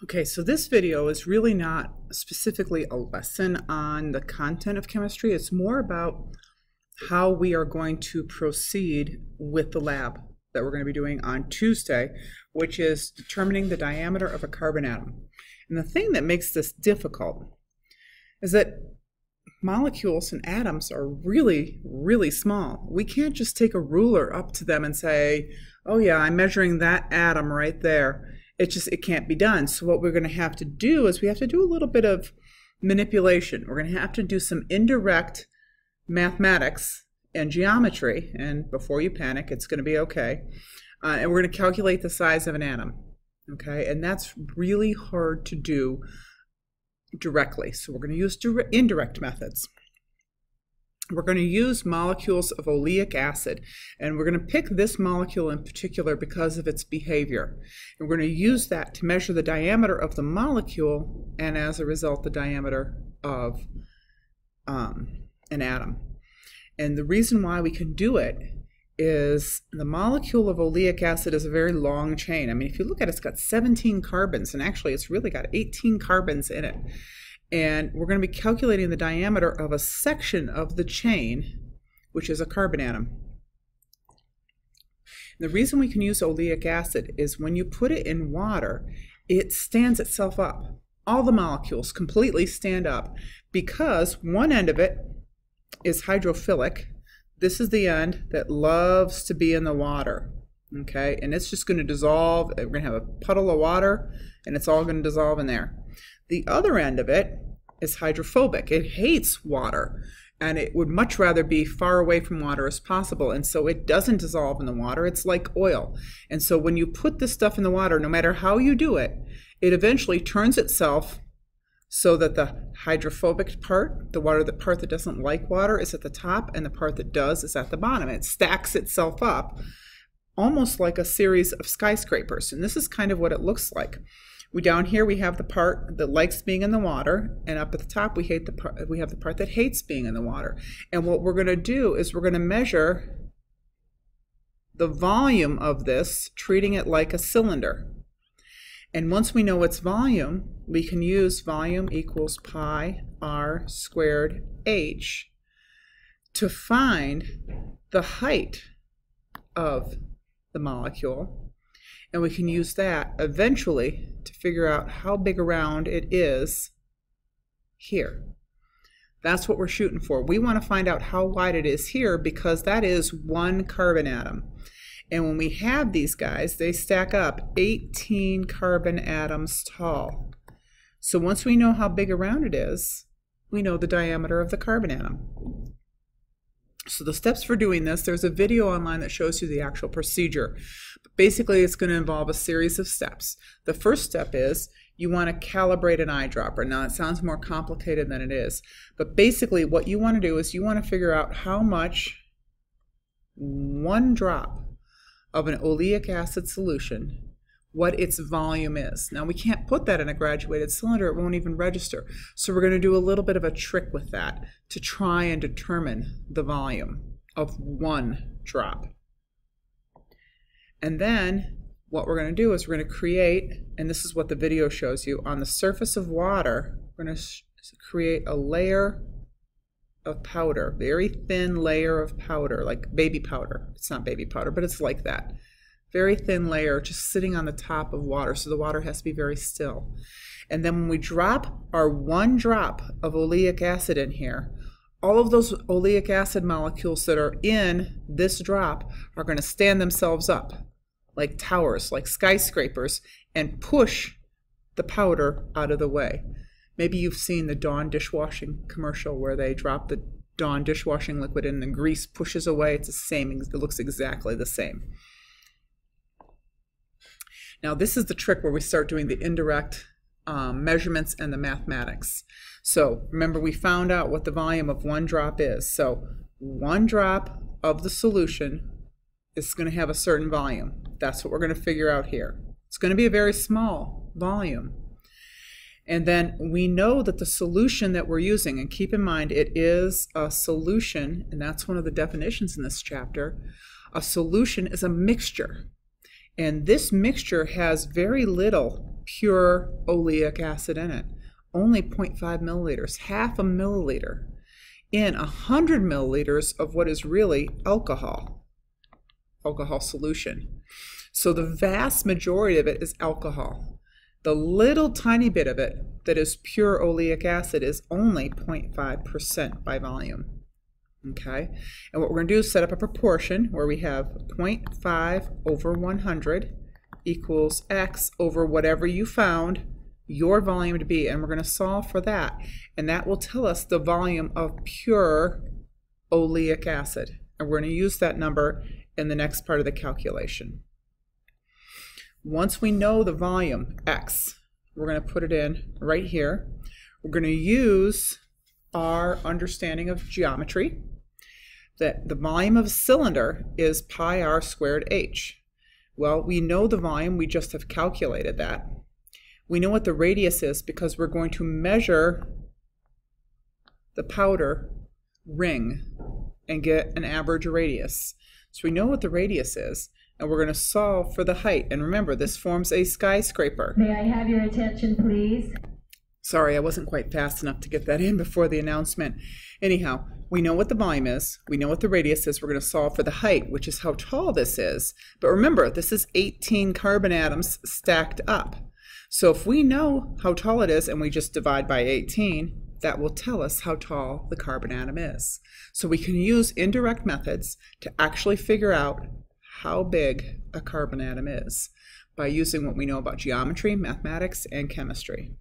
Okay, so this video is really not specifically a lesson on the content of chemistry. It's more about how we are going to proceed with the lab that we're going to be doing on Tuesday, which is determining the diameter of a carbon atom. And the thing that makes this difficult is that molecules and atoms are really, really small. We can't just take a ruler up to them and say, oh yeah, I'm measuring that atom right there. It can't be done. So what we're going to have to do is we have to do a little bit of manipulation. We're going to have to do some indirect mathematics and geometry. And before you panic, it's going to be okay. And we're going to calculate the size of an atom. Okay, and that's really hard to do directly. So we're going to use indirect methods. We're going to use molecules of oleic acid, and we're going to pick this molecule in particular because of its behavior. And we're going to use that to measure the diameter of the molecule, and as a result, the diameter of an atom. And the reason why we can do it is the molecule of oleic acid is a very long chain. I mean, if you look at it, it's got 17 carbons, and actually it's really got 18 carbons in it. And we're going to be calculating the diameter of a section of the chain, which is a carbon atom. And the reason we can use oleic acid is when you put it in water, it stands itself up. All the molecules completely stand up because one end of it is hydrophilic. This is the end that loves to be in the water. Okay, and it's just going to dissolve. We're going to have a puddle of water, and it's all going to dissolve in there. The other end of it is hydrophobic. It hates water, and it would much rather be far away from water as possible, and so it doesn't dissolve in the water. It's like oil. And so when you put this stuff in the water, no matter how you do it, it eventually turns itself so that the hydrophobic part, the part that doesn't like water, is at the top, and the part that does is at the bottom. It stacks itself up almost like a series of skyscrapers, and this is kind of what it looks like. Down here we have the part that likes being in the water, and up at the top we have the part that hates being in the water. And what we're going to do is we're going to measure the volume of this, treating it like a cylinder. And once we know its volume, we can use volume equals pi r squared h to find the height of the molecule. And we can use that eventually to figure out how big around it is here. That's what we're shooting for. We want to find out how wide it is here because that is one carbon atom. And when we have these guys, they stack up 18 carbon atoms tall. So once we know how big around it is, we know the diameter of the carbon atom. So the steps for doing this, there's a video online that shows you the actual procedure. But basically, it's going to involve a series of steps. The first step is you want to calibrate an eyedropper. Now, it sounds more complicated than it is. But basically, what you want to do is you want to figure out how much one drop of an oleic acid solution, what its volume is. Now, we can't put that in a graduated cylinder. It won't even register. So we're going to do a little bit of a trick with that to try and determine the volume of one drop. And then what we're going to do is we're going to create, and this is what the video shows you, on the surface of water, we're going to create a layer of powder, very thin layer of powder, like baby powder. It's not baby powder, but it's like that. Very thin layer just sitting on the top of water, so the water has to be very still. And then when we drop our one drop of oleic acid in here, all of those oleic acid molecules that are in this drop are going to stand themselves up like towers, like skyscrapers, and push the powder out of the way. Maybe you've seen the Dawn dishwashing commercial where they drop the Dawn dishwashing liquid and the grease pushes away. It's the same, it looks exactly the same. Now, this is the trick where we start doing the indirect measurements and the mathematics. So remember, we found out what the volume of one drop is. So one drop of the solution is going to have a certain volume. That's what we're going to figure out here. It's going to be a very small volume. And then we know that the solution that we're using, and keep in mind it is a solution, and that's one of the definitions in this chapter, a solution is a mixture. And this mixture has very little pure oleic acid in it. Only 0.5 milliliters, half a milliliter, in 100 milliliters of what is really alcohol solution. So the vast majority of it is alcohol. The little tiny bit of it that is pure oleic acid is only 0.5% by volume. Okay, and what we're going to do is set up a proportion where we have 0.5 over 100 equals X over whatever you found your volume to be, and we're going to solve for that, and that will tell us the volume of pure oleic acid, and we're going to use that number in the next part of the calculation. Once we know the volume, X, we're going to put it in right here. We're going to use our understanding of geometry, that the volume of a cylinder is pi r squared h. Well, we know the volume, we just have calculated that. We know what the radius is because we're going to measure the powder ring and get an average radius. So we know what the radius is, and we're going to solve for the height. And remember, this forms a skyscraper. May I have your attention, please? Sorry, I wasn't quite fast enough to get that in before the announcement. Anyhow, we know what the volume is, we know what the radius is, we're going to solve for the height, which is how tall this is. But remember, this is 18 carbon atoms stacked up. So if we know how tall it is and we just divide by 18, that will tell us how tall the carbon atom is. So we can use indirect methods to actually figure out how big a carbon atom is by using what we know about geometry, mathematics, and chemistry.